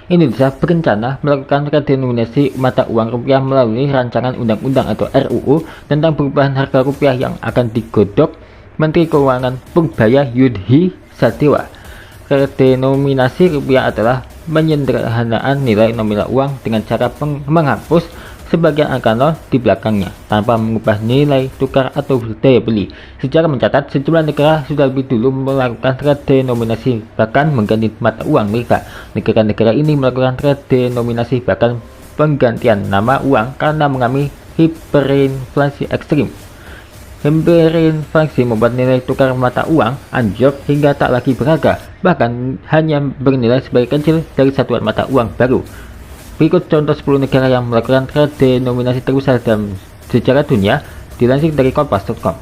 Indonesia berencana melakukan redenominasi mata uang rupiah melalui rancangan undang-undang atau RUU tentang perubahan harga rupiah yang akan digodok Menteri Keuangan Purbaya Yudhi Sadewa. Redenominasi rupiah adalah penyederhanaan nilai nominal uang dengan cara menghapus sebagian angka nol di belakangnya tanpa mengubah nilai tukar atau daya beli. Sejarah mencatat sejumlah negara sudah lebih dulu melakukan redenominasi, bahkan mengganti mata uang mereka. Negara-negara ini melakukan redenominasi bahkan penggantian nama uang karena mengalami hiperinflasi ekstrim. Hiperinflasi membuat nilai tukar mata uang anjlok hingga tak lagi berharga, bahkan hanya bernilai sebagai kecil dari satuan mata uang baru. Berikut contoh 10 negara yang melakukan redenominasi terbesar dalam sejarah dunia, dilansir dari kompas.com.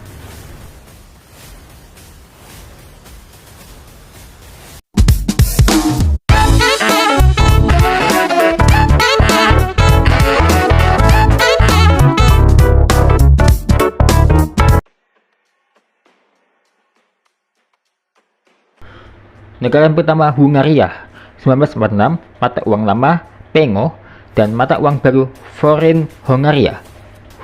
Negara yang pertama Hungaria, 1946, mata uang lama Pengo dan mata uang baru Forint Hongaria.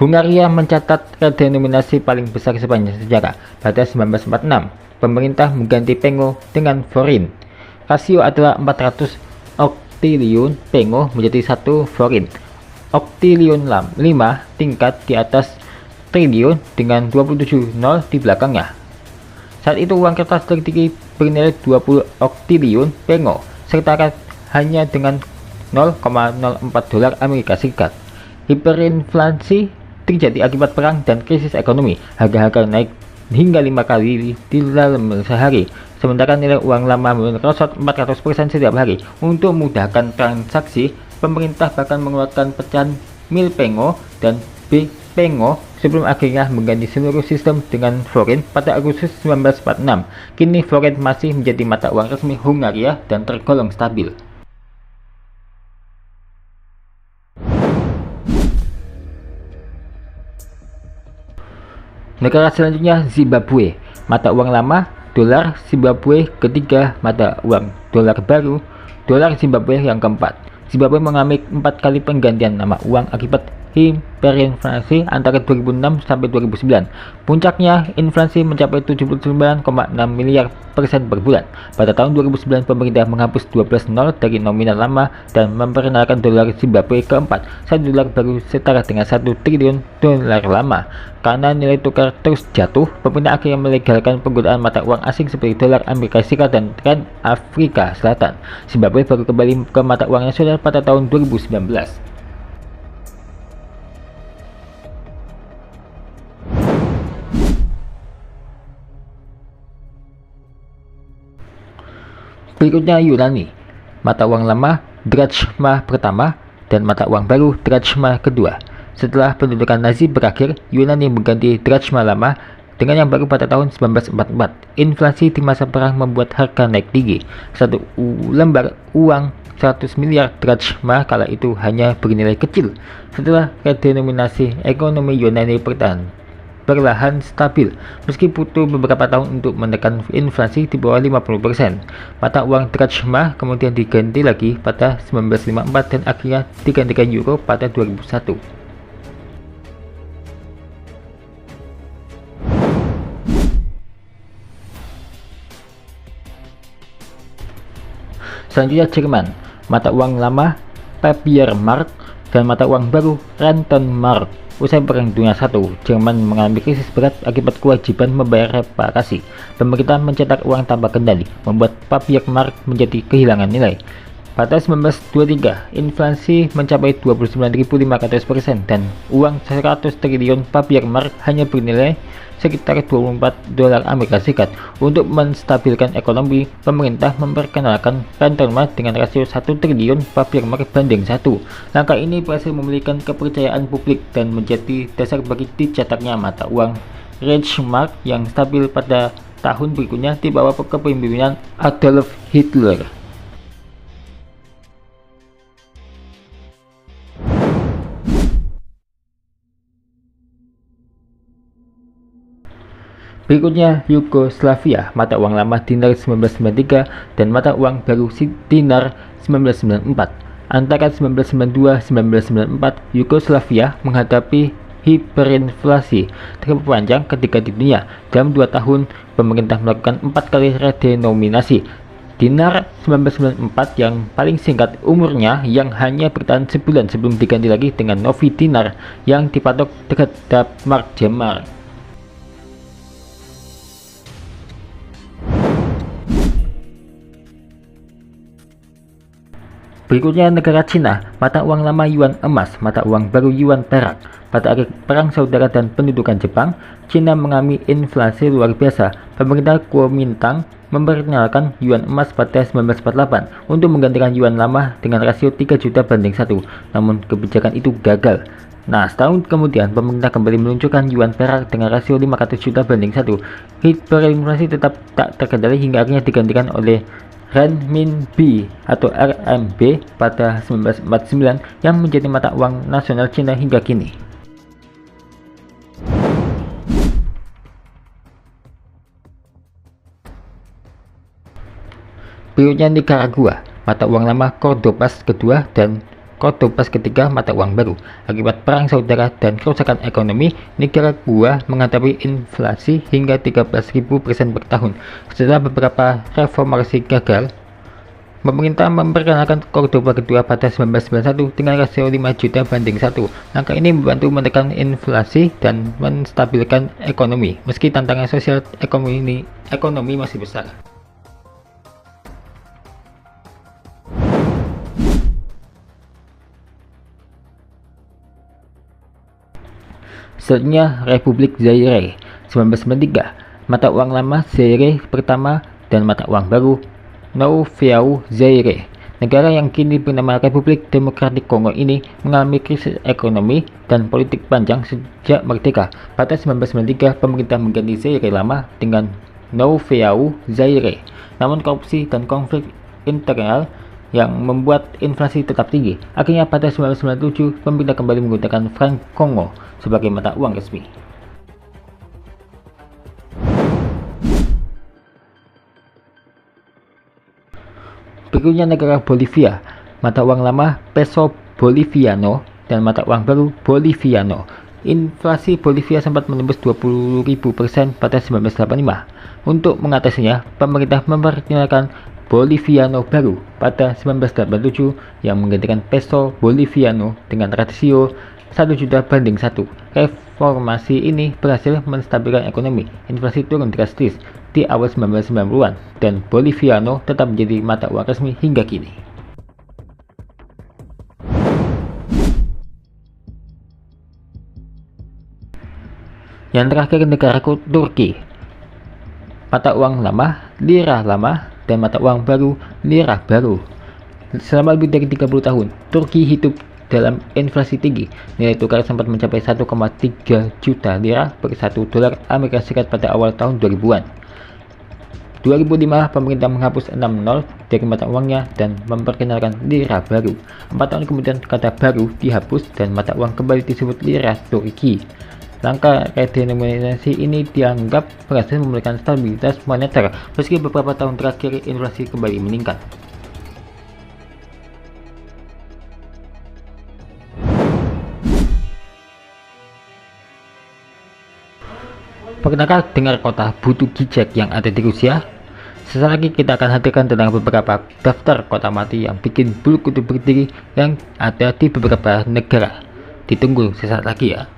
Hungaria mencatat redenominasi paling besar sepanjang sejarah. Pada 1946, pemerintah mengganti Pengo dengan Forint. Rasio adalah 400 oktiliun Pengo menjadi 1 Forint. Oktiliun 5 tingkat di atas triliun dengan 27 nol di belakangnya. Saat itu uang kertas tertinggi bernilai 20 oktiliun Pengo, serta hanya dengan 0,04 dolar Amerika Serikat. Hiperinflasi terjadi akibat perang dan krisis ekonomi. Harga-harga naik hingga 5 kali di dalam sehari, sementara nilai uang lama merosot 400% setiap hari. Untuk memudahkan transaksi, pemerintah bahkan mengeluarkan pecahan mil Pengo dan B Pengo sebelum akhirnya mengganti seluruh sistem dengan Forint pada Agustus 1946. Kini Forint masih menjadi mata uang resmi Hungaria dan tergolong stabil. Negara selanjutnya Zimbabwe, mata uang lama dolar Zimbabwe ketiga, mata uang dolar baru dolar Zimbabwe yang keempat. Zimbabwe mengalami 4 kali penggantian nama uang akibat hiperinflasi antara 2006 sampai 2009. Puncaknya, inflasi mencapai 79,6 miliar persen per bulan. Pada tahun 2009, pemerintah menghapus 12 nol dari nominal lama dan memperkenalkan dolar Zimbabwe keempat. 1 dolar baru setara dengan 1 triliun dolar lama. Karena nilai tukar terus jatuh, pemerintah akhirnya melegalkan penggunaan mata uang asing seperti dolar Amerika Serikat dan rand Afrika Selatan. Zimbabwe baru kembali ke mata uang nasional pada tahun 2019. Berikutnya Yunani, mata uang lama drachma pertama dan mata uang baru drachma kedua. Setelah pendudukan Nazi berakhir, Yunani mengganti drachma lama dengan yang baru pada tahun 1944. Inflasi di masa perang membuat harga naik tinggi. Satu lembar uang 100 miliar drachma kala itu hanya bernilai kecil. Setelah redenominasi, ekonomi Yunani perlahan stabil, meski butuh beberapa tahun untuk menekan inflasi di bawah 50%. Mata uang drachma kemudian diganti lagi pada 1954 dan akhirnya digantikan euro pada 2001. Selanjutnya Jerman, mata uang lama Papiermark dan mata uang baru Rentenmark. Usai Perang Dunia I, Jerman mengalami krisis berat akibat kewajiban membayar reparasi. Pemerintah mencetak uang tanpa kendali, membuat Papiermark menjadi kehilangan nilai. Pada 1923, inflasi mencapai 29.500% dan uang 100 triliun Papiermark hanya bernilai sekitar 24 dolar Amerika Serikat. Untuk menstabilkan ekonomi, pemerintah memperkenalkan Rentenmark dengan rasio 1 triliun Papiermark banding 1. Langkah ini berhasil memulihkan kepercayaan publik dan menjadi dasar bagi dicetaknya mata uang Reichsmark yang stabil pada tahun berikutnya di bawah kepemimpinan Adolf Hitler. Berikutnya Yugoslavia, mata uang lama dinar 1993 dan mata uang baru dinar 1994. Antara 1992-1994, Yugoslavia menghadapi hiperinflasi terpanjang ketiga di dunia. Dalam 2 tahun, pemerintah melakukan 4 kali redenominasi. Dinar 1994 yang paling singkat umurnya, yang hanya bertahan sebulan sebelum diganti lagi dengan Novi Dinar yang dipatok terhadap mark Jerman. Berikutnya negara Cina, mata uang lama yuan emas, mata uang baru yuan perak. Pada akhir Perang Saudara dan pendudukan Jepang, Cina mengalami inflasi luar biasa. Pemerintah Kuomintang memperkenalkan yuan emas pada 1948 untuk menggantikan yuan lama dengan rasio 3 juta banding 1. Namun kebijakan itu gagal. Nah, setahun kemudian pemerintah kembali meluncurkan yuan perak dengan rasio 500 juta banding 1. Hiperinflasi tetap tak terkendali hingga akhirnya digantikan oleh renminbi atau RMB pada 1949 yang menjadi mata uang nasional Cina hingga kini. Berikutnya Nicaragua, mata uang lama Cordobas kedua dan Cordobas ketiga, mata uang baru. Akibat perang saudara dan kerusakan ekonomi, Nicaragua menghadapi inflasi hingga 13.000% per tahun. Setelah beberapa reformasi gagal, pemerintah memperkenalkan Cordoba kedua pada 1991 dengan rasio 5 juta banding 1. Langkah ini membantu menekan inflasi dan menstabilkan ekonomi, meski tantangan sosial ekonomi masih besar. Selanjutnya Republik Zaire 1993, mata uang lama Zaire pertama dan mata uang baru Nouveau Zaire. Negara yang kini bernama Republik Demokratik Kongo ini mengalami krisis ekonomi dan politik panjang sejak merdeka. Pada 1993, pemerintah mengganti Zaire lama dengan Nouveau Zaire. Namun korupsi dan konflik internal yang membuat inflasi tetap tinggi. Akhirnya pada 1997, pemerintah kembali menggunakan franc Kongo sebagai mata uang resmi. Berikutnya negara Bolivia, mata uang lama peso boliviano dan mata uang baru boliviano. Inflasi Bolivia sempat menembus 20.000% pada 1985. Untuk mengatasinya, pemerintah memperkenalkan Boliviano baru pada 1987 yang menggantikan peso Boliviano dengan rasio 1 juta banding 1. Reformasi ini berhasil menstabilkan ekonomi. Inflasi turun drastis di awal 1990-an dan Boliviano tetap menjadi mata uang resmi hingga kini. Yang terakhir negara Turki, mata uang lama lira lama dan mata uang baru lira baru. Selama lebih dari 30 tahun, Turki hidup dalam inflasi tinggi. Nilai tukar sempat mencapai 1,3 juta lira per 1 dolar Amerika Serikat pada awal tahun 2000-an. 2005, pemerintah menghapus 6 nol dari mata uangnya dan memperkenalkan lira baru. 4 tahun kemudian kata baru dihapus dan mata uang kembali disebut lira Turki. Langkah redenominasi ini dianggap berhasil memulihkan stabilitas moneter meski beberapa tahun terakhir inflasi kembali meningkat. Pernahkah dengar kota Buttigieg yang ada di Rusia? Sesaat lagi kita akan hadirkan tentang beberapa daftar kota mati yang bikin bulu kuduk berdiri yang ada di beberapa negara. Ditunggu sesaat lagi ya.